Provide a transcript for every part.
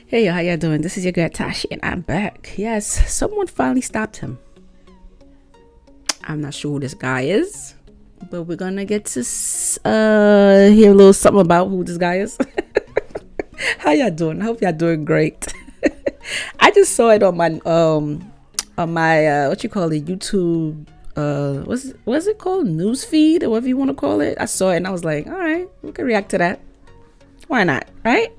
Hey, how you doing? This is your girl Tashi, and I'm back. Yes, someone finally stopped him. I'm not sure who this guy is, but we're gonna get to hear a little something about who this guy is. How y'all doing? I hope y'all doing great. I just saw it on my what you call it, YouTube. What's it called? News feed or whatever you want to call it. I saw it and I was like, all right, we can react to that. Why not? Right?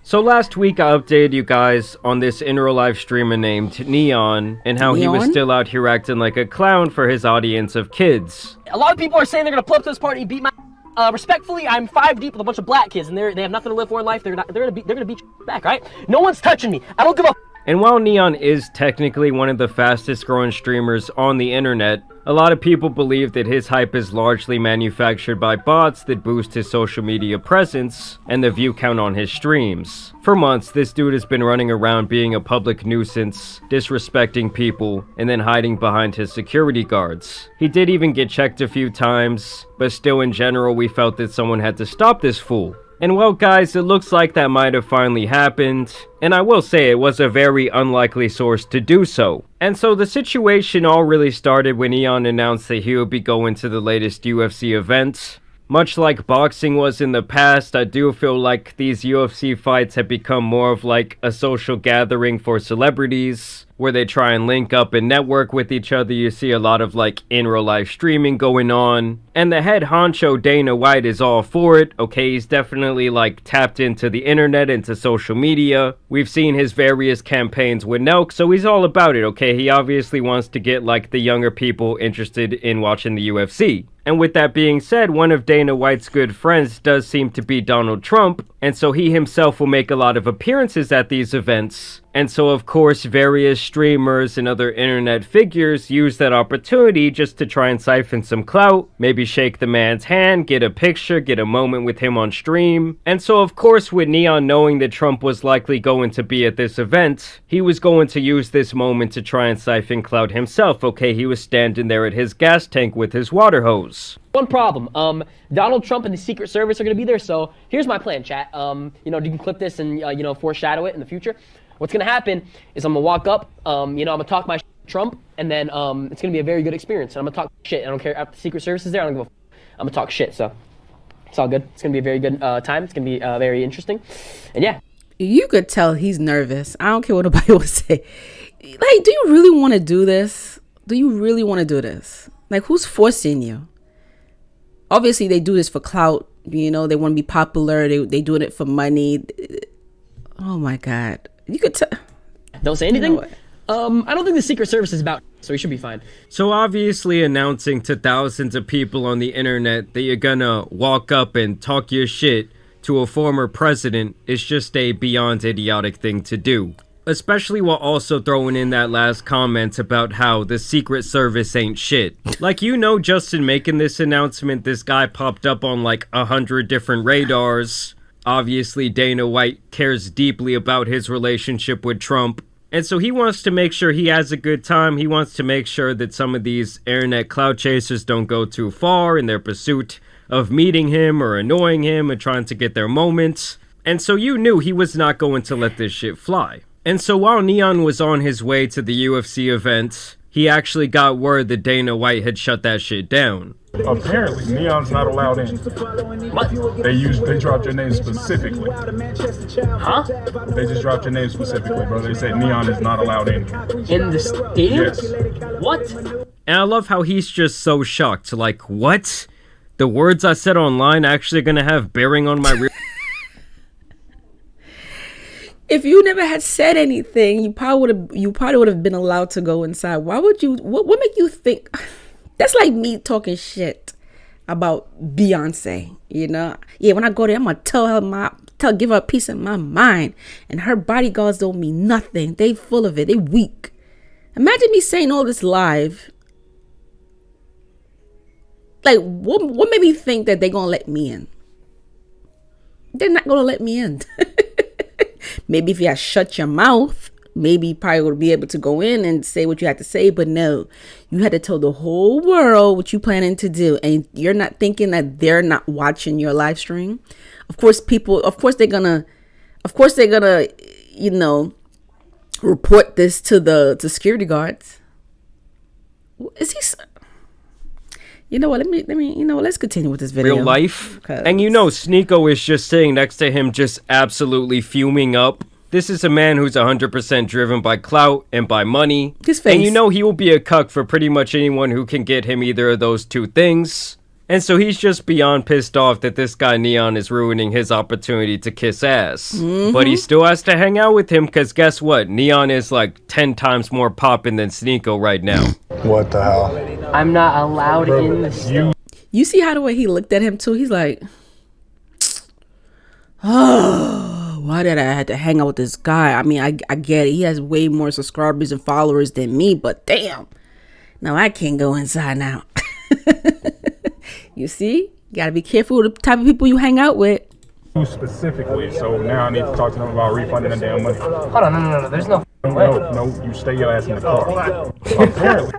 So last week I updated you guys on this in real life streamer named N3on and how he was still out here acting like a clown for his audience of kids. A lot of people are saying they're gonna pull up to this party and beat my. Respectfully, I'm 5 deep with a bunch of black kids, and they have nothing to live for in life. They're gonna beat you back, right? No one's touching me. I don't give a. And while N3on is technically one of the fastest growing streamers on the internet, a lot of people believe that his hype is largely manufactured by bots that boost his social media presence and the view count on his streams. For months, this dude has been running around being a public nuisance, disrespecting people, and then hiding behind his security guards. He did even get checked a few times, but still in general we felt that someone had to stop this fool. And well guys, it looks like that might have finally happened, and I will say it was a very unlikely source to do so. And so the situation all really started when N3on announced that he would be going to the latest UFC event. Much like boxing was in the past, I do feel like these UFC fights have become more of like a social gathering for celebrities, where they try and link up and network with each other. You see a lot of like in real life streaming going on, and the head honcho Dana White is all for it. Okay, he's definitely like tapped into the internet, into social media. We've seen his various campaigns with Nelk, so he's all about it. Okay, he obviously wants to get like the younger people interested in watching the UFC. And with that being said, one of Dana White's good friends does seem to be Donald Trump, and so he himself will make a lot of appearances at these events. And so of course various streamers and other internet figures use that opportunity just to try and siphon some clout, maybe shake the man's hand, get a picture, get a moment with him on stream. And so of course with N3on knowing that Trump was likely going to be at this event, he was going to use this moment to try and siphon clout himself. Okay, he was standing there at his gas tank with his water hose. One problem. Donald Trump and the Secret Service are gonna be there. So here's my plan, chat. You can clip this and foreshadow it in the future. What's gonna happen is I'm gonna walk up, I'm gonna talk my shit to Trump, and then it's gonna be a very good experience. And I'm gonna talk shit. I don't care if the Secret Service is there. I don't give a. I'm gonna talk shit. So it's all good. It's gonna be a very good time. It's gonna be very interesting, and yeah. You could tell he's nervous. I don't care what nobody would say. Like, do you really want to do this? Do you really want to do this? Like, who's forcing you? Obviously, they do this for clout. They want to be popular. They doing it for money. Oh my God. You could tell. Don't say anything. I don't think the Secret Service is about, so we should be fine. So obviously announcing to thousands of people on the internet that you're gonna walk up and talk your shit to a former president is just a beyond idiotic thing to do. Especially while also throwing in that last comment about how the Secret Service ain't shit. Like, just in making this announcement, this guy popped up on like 100 different radars. Obviously, Dana White cares deeply about his relationship with Trump. And so he wants to make sure he has a good time. He wants to make sure that some of these internet clout chasers don't go too far in their pursuit of meeting him or annoying him and trying to get their moments. And so you knew he was not going to let this shit fly. And so while N3on was on his way to the UFC event, he actually got word that Dana White had shut that shit down. Apparently, N3on's not allowed in. What? They dropped your name specifically. Huh? They just dropped your name specifically, bro. They said N3on is not allowed in. In the stadium? Yes. What? And I love how he's just so shocked. Like, what? The words I said online actually gonna have bearing on my real... If you never had said anything, you probably would have been allowed to go inside. Why would you? What make you think? That's like me talking shit about Beyonce. Yeah, when I go there, I'm gonna give her a piece of my mind, and her bodyguards don't mean nothing. They full of it. They weak. Imagine me saying all this live. Like, what made me think that they're gonna let me in? They're not gonna let me in. Maybe if you had shut your mouth, maybe you probably would be able to go in and say what you had to say. But no, you had to tell the whole world what you planning to do. And you're not thinking that they're not watching your live stream. Of course, they're gonna Of course, they're gonna, report this to security guards. Is he? You know what? Let me. Let's continue with this video. Real life. And Sneeko is just sitting next to him, just absolutely fuming up. This is a man who's 100% driven by clout and by money. His face. And he will be a cuck for pretty much anyone who can get him either of those two things. And so he's just beyond pissed off that this guy N3on is ruining his opportunity to kiss ass. Mm-hmm. But he still has to hang out with him because guess what? N3on is like 10 times more poppin' than Sneeko right now. What the hell? I'm not allowed in the store. You see how the way he looked at him too? He's like, oh, why did I have to hang out with this guy? I mean, I get it. He has way more subscribers and followers than me, but damn. No, I can't go inside now. You see? You gotta be careful with the type of people you hang out with. Specifically, so now I need to talk to them about refunding the damn money. Hold on, no. There's no way. No, you stay your ass in the car. Apparently.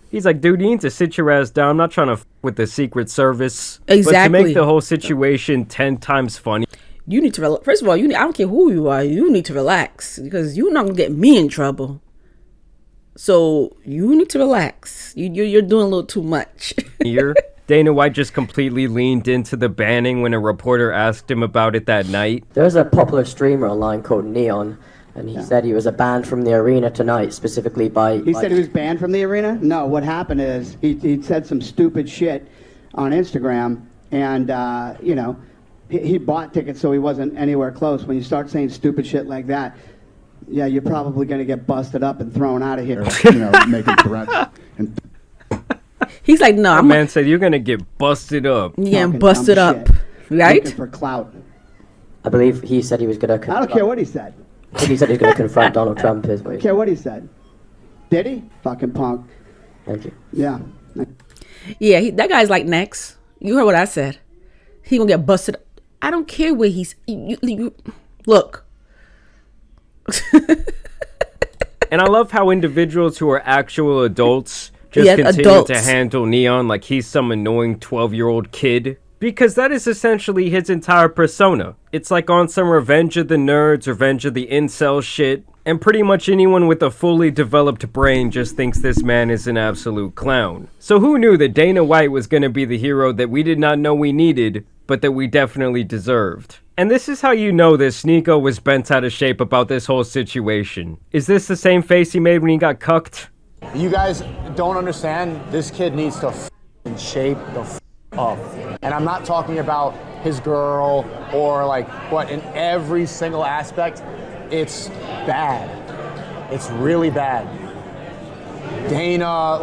He's like, dude, you need to sit your ass down. I'm not trying to with the Secret Service. Exactly. But to make the whole situation 10 times funny. You need to first of all, I don't care who you are, you need to relax because you're not gonna get me in trouble. So you need to relax. You're doing a little too much. Here, Dana White just completely leaned into the banning when a reporter asked him about it that night. There's a popular streamer online called N3on, and he said he was banned from the arena tonight, specifically by... He said he was banned from the arena? No, what happened is he said some stupid shit on Instagram, and, he bought tickets so he wasn't anywhere close. When you start saying stupid shit like that, yeah, you're probably going to get busted up and thrown out of here. Making threats. He's like, no, man said you're going to get busted up. Yeah, busted up. Right? Looking for clout. I believe he said he was going to... I don't care what he said. I think he said he was going to confront Donald Trump. I don't care what he said. Did he? Fucking punk. Thank you. Yeah. Yeah, that guy's like next. You heard what I said. He gonna get busted up. I don't care where he's... look. And I love how individuals who are actual adults just continue to handle N3on like he's some annoying 12-year-old kid. Because that is essentially his entire persona. It's like on some Revenge of the Nerds, Revenge of the Incel shit. And pretty much anyone with a fully developed brain just thinks this man is an absolute clown. So who knew that Dana White was going to be the hero that we did not know we needed, but that we definitely deserved? And this is how you know that Sneeko was bent out of shape about this whole situation. Is this the same face he made when he got cucked? You guys don't understand. This kid needs to shape the up. And I'm not talking about his girl or but in every single aspect, it's bad. It's really bad. Dana,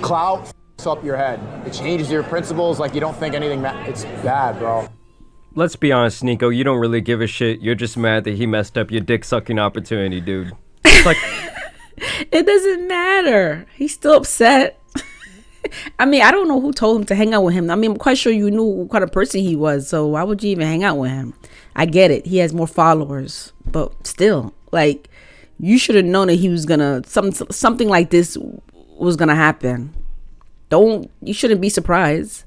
clout up your head. It changes your principles you don't think anything it's bad, bro. Let's be honest, Sneeko, you don't really give a shit. You're just mad that he messed up your dick-sucking opportunity, dude. It's like... It doesn't matter. He's still upset. I mean, I don't know who told him to hang out with him. I mean, I'm quite sure you knew what kind of person he was, so why would you even hang out with him? I get it. He has more followers, but still, you should have known that he was gonna... Something like this was gonna happen. You shouldn't be surprised.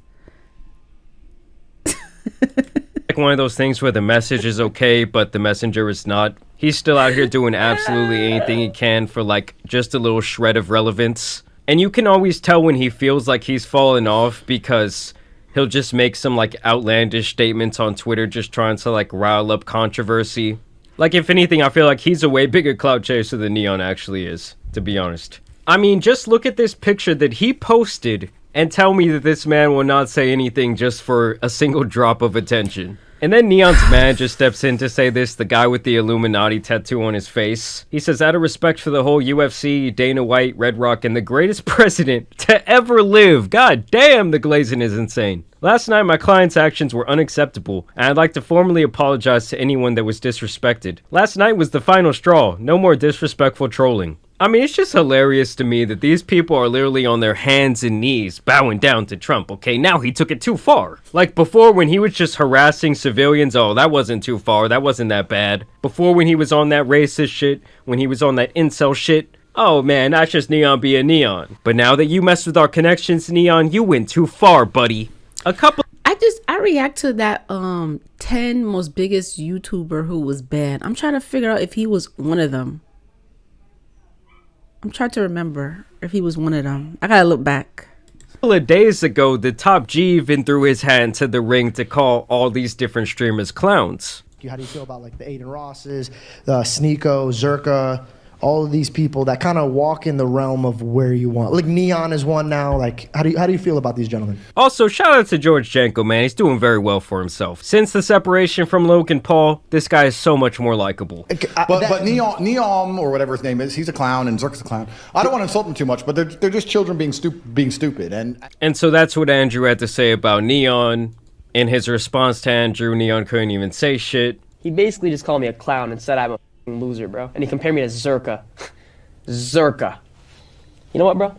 Like one of those things where the message is okay, but the messenger is not. He's still out here doing absolutely anything he can for just a little shred of relevance. And you can always tell when he feels like he's fallen off because he'll just make some outlandish statements on Twitter just trying to rile up controversy. If anything, I feel like he's a way bigger clout chaser than N3on actually is, to be honest. I mean, just look at this picture that he posted and tell me that this man will not say anything just for a single drop of attention. And then N3on's man just steps in to say this, the guy with the Illuminati tattoo on his face. He says, out of respect for the whole UFC, Dana White, Red Rock, and the greatest president to ever live. God damn, the glazing is insane. Last night, my client's actions were unacceptable, and I'd like to formally apologize to anyone that was disrespected. Last night was the final straw. No more disrespectful trolling. I mean, it's just hilarious to me that these people are literally on their hands and knees bowing down to Trump. Okay, now he took it too far. Before when he was just harassing civilians, oh, that wasn't too far. That wasn't that bad. Before when he was on that racist shit, when he was on that incel shit, oh man, that's just N3on being N3on. But now that you messed with our connections, N3on, you went too far, buddy. I I react to that 10 most biggest YouTuber who was banned. I'm trying to figure out if he was one of them. I'm trying to remember if he was one of them. I gotta look back. A couple of days ago, the top G even threw his hat into the ring to call all these different streamers clowns. How do you feel about like the Aiden Rosses, Sneeko, Zerka, all of these people that kind of walk in the realm of where you want? Like N3on is one now. Like how do you feel about these gentlemen? Also, shout out to George Janko, man. He's doing very well for himself. Since the separation from Logan Paul, this guy is so much more likable. But N3on or whatever his name is, he's a clown and Zerka's a clown. I don't want to insult them too much, but they're just children being stupid. And so that's what Andrew had to say about N3on. In his response to Andrew, N3on couldn't even say shit. He basically just called me a clown and said I'm a loser, bro. And he compared me to Zerka. Zerka. You know what, bro?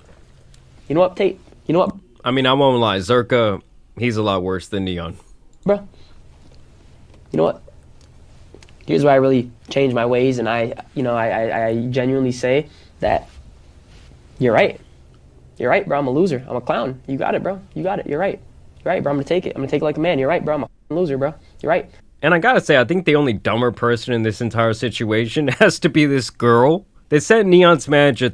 You know what, Tate? You know what? I mean, I won't lie. Zerka, he's a lot worse than N3on. Bro. You know what? Here's where I really changed my ways, and I genuinely say that you're right. You're right, bro. I'm a loser. I'm a clown. You got it, bro. You got it. You're right. You're right, bro. I'm gonna take it. I'm gonna take it like a man. You're right, bro. I'm a loser, bro. You're right. And I gotta say, I think the only dumber person in this entire situation has to be this girl that sent N3on's manager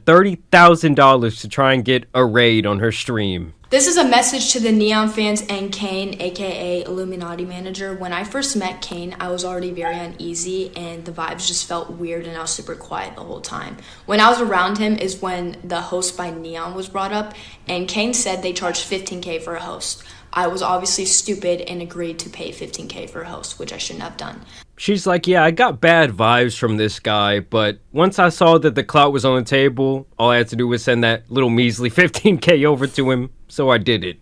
$30,000 to try and get a raid on her stream. This is a message to the N3on fans and Kane, aka Illuminati manager. When I first met Kane, I was already very uneasy and the vibes just felt weird and I was super quiet the whole time. When I was around him is when the host by N3on was brought up and Kane said they charged $15K for a host. I was obviously stupid and agreed to pay $15K for a host, which I shouldn't have done. She's like, yeah, I got bad vibes from this guy, but once I saw that the clout was on the table, all I had to do was send that little measly $15K over to him, so I did it.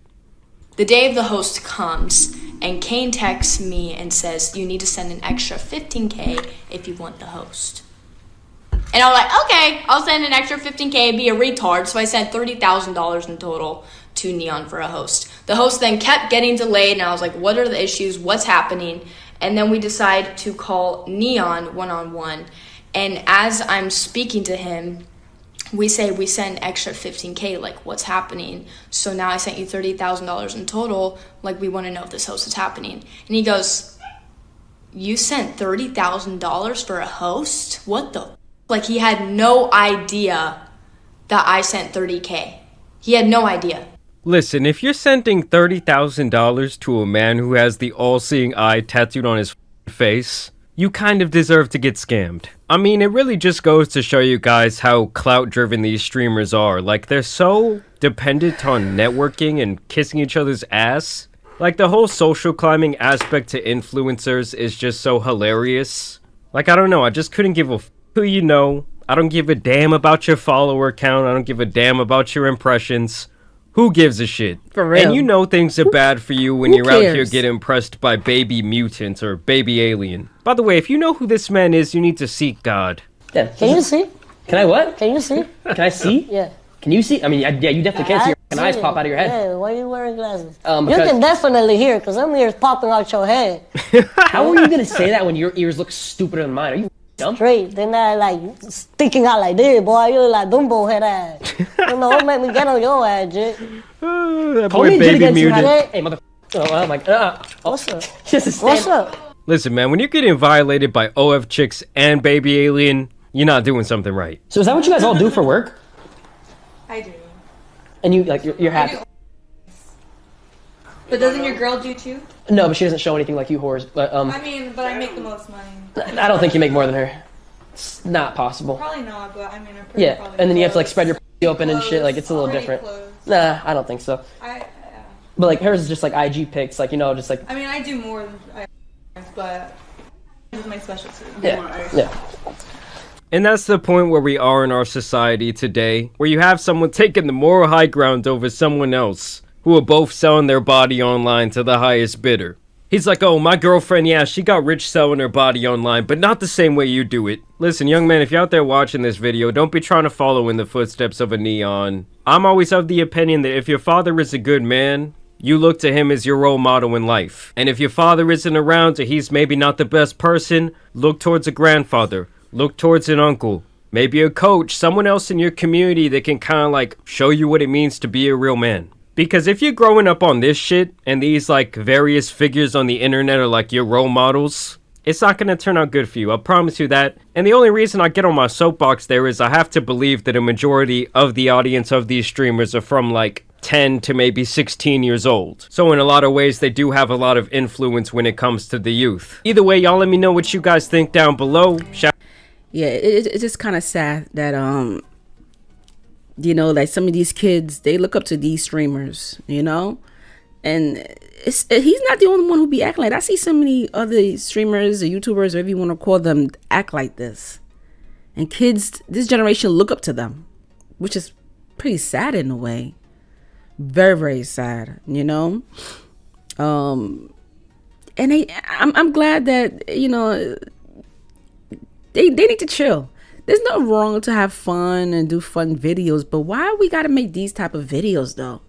The day of the host comes, and Kane texts me and says, you need to send an extra $15K if you want the host. And I was like, okay, I'll send an extra $15K, be a retard, so I sent $30,000 in total to N3on for a host. The host then kept getting delayed, and I was like, what are the issues? What's happening? And then we decide to call N3on one-on-one. And as I'm speaking to him, we say we send extra $15K, like what's happening? So now I sent you $30,000 in total, like we want to know if this host is happening. And he goes, you sent $30,000 for a host? What the? Like he had no idea that I sent $30K. He had no idea. Listen, if you're sending $30,000 to a man who has the all-seeing eye tattooed on his face, you kind of deserve to get scammed. I mean, it really just goes to show you guys how clout-driven these streamers are. Like, they're so dependent on networking and kissing each other's ass. Like, the whole social climbing aspect to influencers is just so hilarious. Like, I don't know, I just couldn't give a who you know. I don't give a damn about your follower count. I don't give a damn about your impressions. Who gives a shit? For real. And you know things are bad for you when Who you're out here cares? getting impressed by baby mutants or baby alien. By the way, if you know who this man is, you need to seek God. Yeah. Can you see? Can I what? Can you see? Can I see? Yeah. Can you see? I mean, yeah, you definitely can see. Your eyes pop out of your head. Yeah, why are you wearing glasses? Because- You can definitely hear, because them ears popping out your head. How are you gonna say that when your ears look stupider than mine? Are you dumb? Straight. Then I like sticking out like this, boy. You look like Dumbo head ass. You know, make me get on your ass, Jit. That Call boy me baby against you, mutant. man. Hey, mother. Oh my god. What's up? Just a What's stand- up? Listen, man, when you're getting violated by OF chicks and baby alien, you're not doing something right. So is that what you guys all do for work? I do. And you like you're happy? But doesn't your girl do too? No, but she doesn't show anything like you whores. But I mean, but I make the most money. I don't think you make more than her. It's not possible. Probably not, but I mean, I'm pretty Yeah, and then you have to like spread your p- open and shit. Like it's a little Already different. closed. Nah, I don't think so. But like hers is just like IG pics, like you know, just like I mean, I do more than but this is my specialty. yeah. And that's the point where we are in our society today, where you have someone taking the moral high ground over someone else, who are both selling their body online to the highest bidder. He's like, oh, my girlfriend, yeah, she got rich selling her body online, but not the same way you do it. Listen, young man, if you're out there watching this video, don't be trying to follow in the footsteps of a N3on. I'm always of the opinion that if your father is a good man, you look to him as your role model in life. And if your father isn't around or he's maybe not the best person, look towards a grandfather. Look towards an uncle. Maybe a coach, someone else in your community that can kind of like show you what it means to be a real man. Because if you're growing up on this shit and these like various figures on the internet are like your role models, it's not going to turn out good for you. I promise you that. And the only reason I get on my soapbox there is I have to believe that a majority of the audience of these streamers are from like 10 to maybe 16 years old. So in a lot of ways, they do have a lot of influence when it comes to the youth. Either way, y'all let me know what you guys think down below. Yeah, it's just kind of sad that, you know, like some of these kids, they look up to these streamers, you know? And he's not the only one who be acting like that. I see so many other streamers or YouTubers, or whatever you want to call them, act like this. And kids, this generation look up to them, which is pretty sad in a way. Very, very sad, you know? And I'm glad that, you know, they need to chill. There's nothing wrong to have fun and do fun videos, but why we gotta make these type of videos though?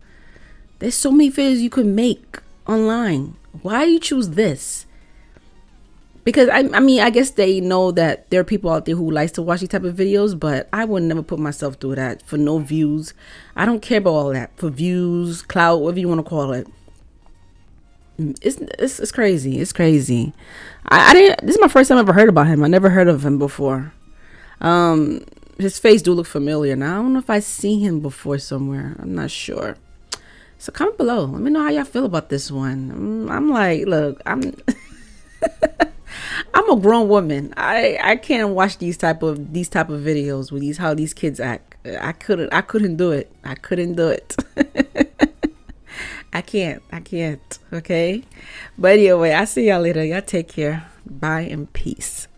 There's so many videos you could make online. Why do you choose this? Because I mean, I guess they know that there are people out there who likes to watch these type of videos, but I would never put myself through that for no views. I don't care about all that for views, clout, whatever you want to call it. It's crazy. It's crazy. I didn't. This is my first time I ever heard about him. I never heard of him before. His face do look familiar. Now I don't know if I seen him before somewhere. I'm not sure. So comment below. Let me know how y'all feel about this one. I'm like, look, I'm a grown woman. I can't watch these type of videos with how these kids act. I couldn't do it. I couldn't do it. I can't. Okay. But anyway, I'll see y'all later. Y'all take care. Bye and peace.